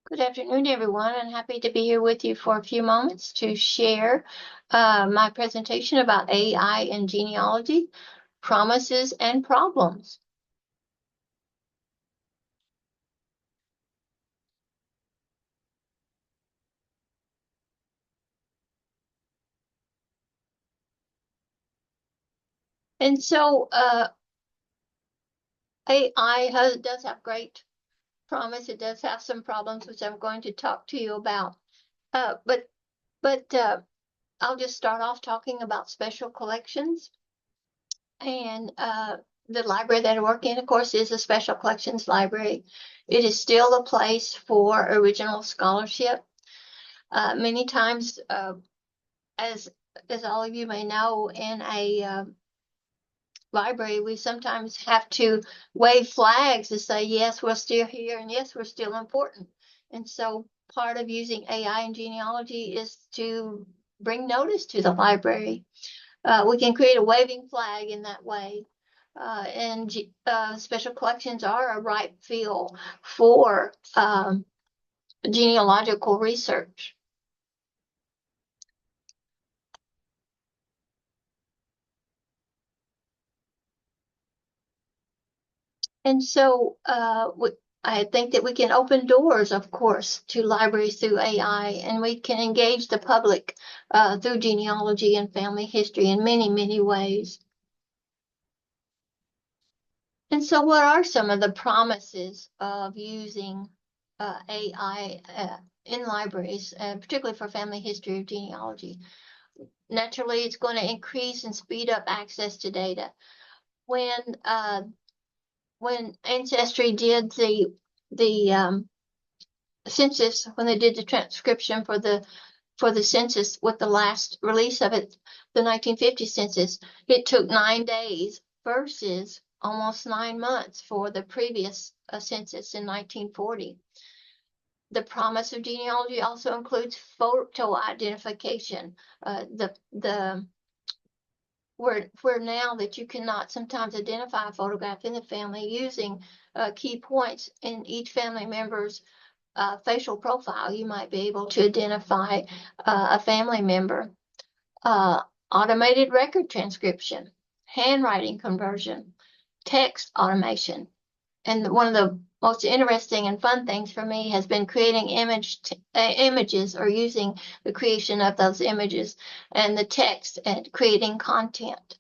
Good afternoon, everyone. I'm happy to be here with you for a few moments to share my presentation about AI and genealogy, promises and problems. And so AI does have great promise. It does have some problems, which I'm going to talk to you about. Uh, but but I'll just start off talking about special collections. And the library that I work in, of course, is a special collections library. It is still a place for original scholarship. Many times, as as all of you may know, in a library, we sometimes have to wave flags to say, yes, we're still here, and yes, we're still important. And so part of using AI and genealogy is to bring notice to the library. We can create a waving flag in that way. And special collections are a ripe field for genealogical research. And so I think that we can open doors, of course, to libraries through AI, and we can engage the public through genealogy and family history in many, many ways. And so, what are some of the promises of using AI in libraries, particularly for family history or genealogy? Naturally, it's going to increase and speed up access to data. When uh, when Ancestry did the census, when they did the transcription for the census with the last release of it, the 1950 census, it took 9 days versus almost 9 months for the previous census in 1940. The promise of genealogy also includes photo identification. The where now that you cannot sometimes identify a photograph in the family using key points in each family member's facial profile, you might be able to identify a family member. Uh, Automated record transcription, handwriting conversion, text automation. And one of the most interesting and fun things for me has been creating images or using the creation of those images and the text and creating content.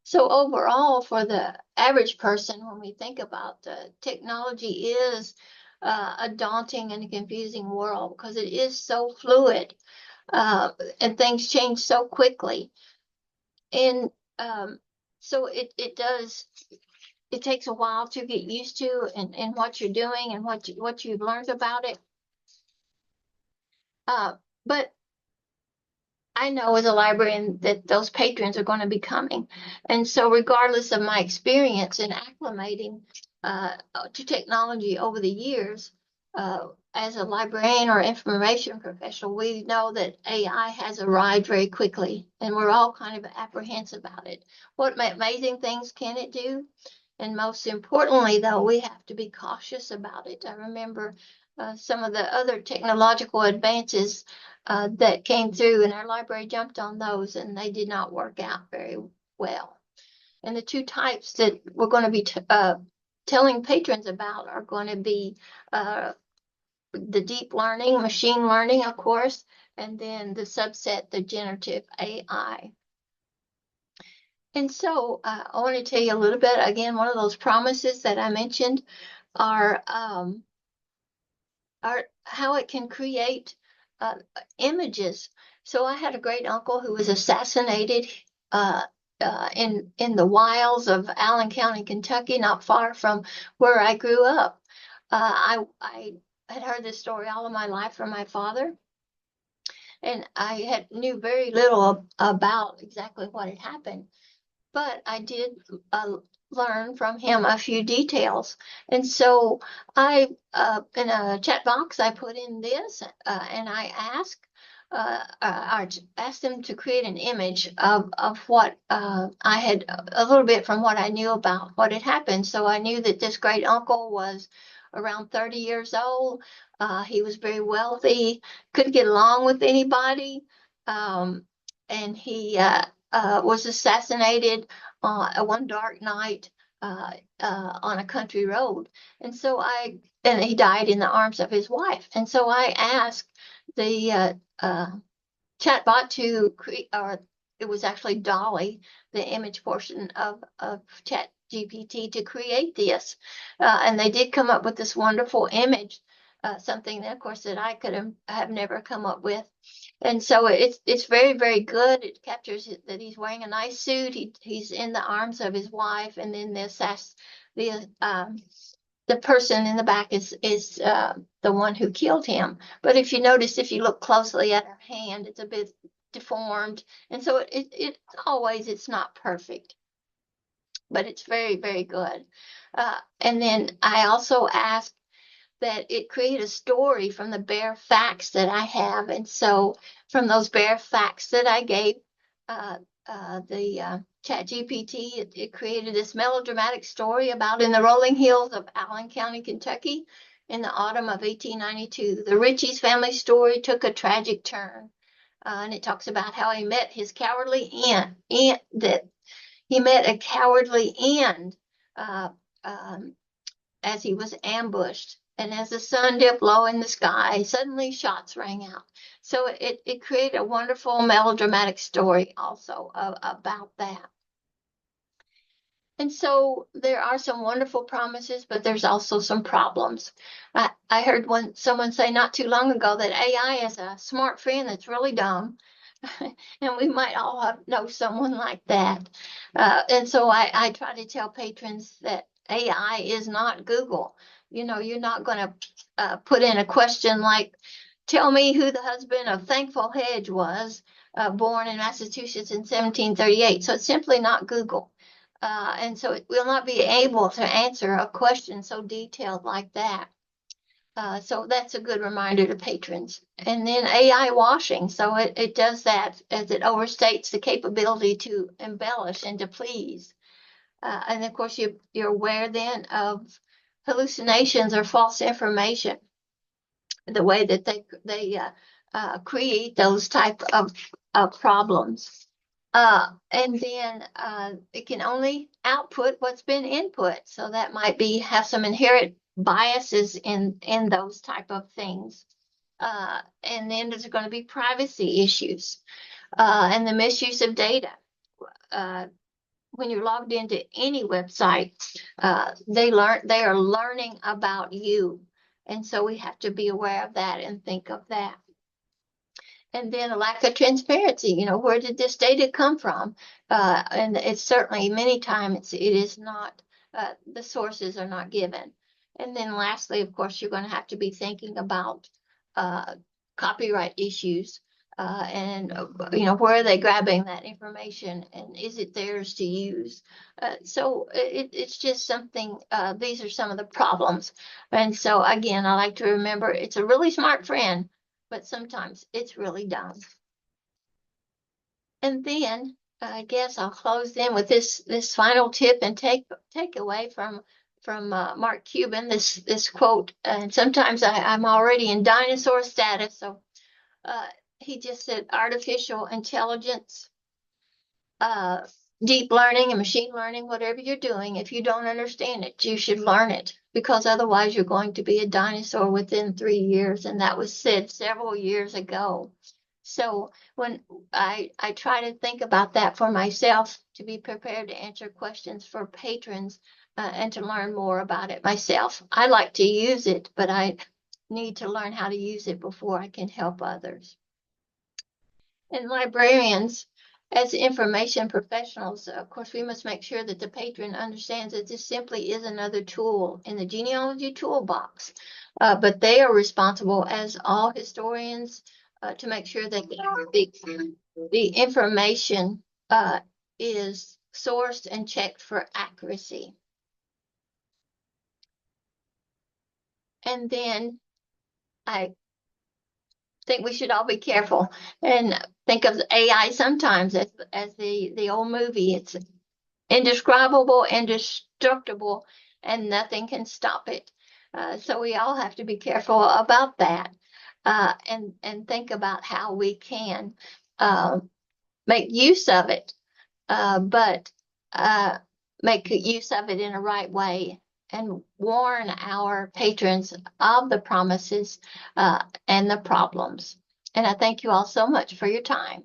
So overall, for the average person, when we think about technology is a daunting and confusing world because it is so fluid and things change so quickly. And so it takes a while to get used to and what you're doing and what you've learned about it. But I know as a librarian that those patrons are going to be coming. And so, regardless of my experience in acclimating to technology over the years, as a librarian or information professional, we know that AI has arrived very quickly, and we're all kind of apprehensive about it. What amazing things can it do? And most importantly, though, we have to be cautious about it. I remember some of the other technological advances that came through, and our library jumped on those, and they did not work out very well. And the two types that we're going to be telling patrons about are going to be the deep learning, machine learning, of course, and then the subset, the generative AI. And so I want to tell you a little bit, again, one of those promises that I mentioned are how it can create uh, images. So I had a great uncle who was assassinated uh, in the wilds of Allen County, Kentucky, not far from where I grew up. I had heard this story all of my life from my father, and I had knew very little about exactly what had happened. But I did learn from him a few details. And so in a chat box, I put in this and I asked him to create an image of what I had, a little bit from what I knew about what had happened. So I knew that this great uncle was around 30 years old. He was very wealthy, couldn't get along with anybody, um, and he was assassinated one dark night on a country road. And he died in the arms of his wife. And so I asked the chatbot to create, or it was actually Dolly, the image portion of Chat GPT, to create this. And they did come up with this wonderful image, something that, of course, that I could have never come up with. And so it's very, very good. It captures that he's wearing a nice suit. He's in the arms of his wife, and then the person in the back is the one who killed him. But if you notice, if you look closely at her hand, it's a bit deformed, and so it's not perfect, but it's very, very good. And then I also asked that it create a story from the bare facts that I have. And so from those bare facts that I gave the Chat GPT, it created this melodramatic story about in the rolling hills of Allen County, Kentucky, in the autumn of 1892. The Ritchie's family story took a tragic turn. And it talks about how he met his cowardly that he met a cowardly end uh, um, as he was ambushed. And as the sun dipped low in the sky, suddenly shots rang out. So it created a wonderful melodramatic story also about that. And so there are some wonderful promises, but there's also some problems. I heard someone say not too long ago that AI is a smart friend that's really dumb. And we might all know someone like that. And so I try to tell patrons that AI is not Google. You're not going to put in a question like, tell me who the husband of Thankful Hedge was, born in Massachusetts in 1738. So it's simply not Google. And so it will not be able to answer a question so detailed like that. So that's a good reminder to patrons. And then AI washing. So it does that as it overstates the capability to embellish and to please. And of course, you're aware then of hallucinations or false information, the way that they create those type of problems. And then it can only output what's been input. So that might have some inherent biases in those type of things. And then there's going to be privacy issues and the misuse of data. When you're logged into any website, they are learning about you. And so we have to be aware of that and think of that. And then a lack of transparency, where did this data come from? And it's certainly many times it is not, the sources are not given. And then lastly, of course, you're going to have to be thinking about copyright issues and, where are they grabbing that information and is it theirs to use? So it's just something, these are some of the problems. And so again, I like to remember it's a really smart friend, but sometimes it's really dumb. And then I guess I'll close in with this final tip and take away from Mark Cuban, this quote. And sometimes I'm already in dinosaur status, so he just said artificial intelligence, deep learning and machine learning, whatever you're doing, if you don't understand it, you should learn it, because otherwise you're going to be a dinosaur within 3 years. And that was said several years ago. So when I try to think about that for myself, to be prepared to answer questions for patrons and to learn more about it myself. I like to use it, but I need to learn how to use it before I can help others. And librarians, as information professionals, of course, we must make sure that the patron understands that this simply is another tool in the genealogy toolbox. But they are responsible, as all historians, to make sure that the information is sourced and checked for accuracy. And then I think we should all be careful and think of AI sometimes as the old movie. It's indescribable, indestructible, and nothing can stop it. So we all have to be careful about that, and think about how we can uh, make use of it, but uh, make use of it in a right way and warn our patrons of the promises and the problems. And I thank you all so much for your time.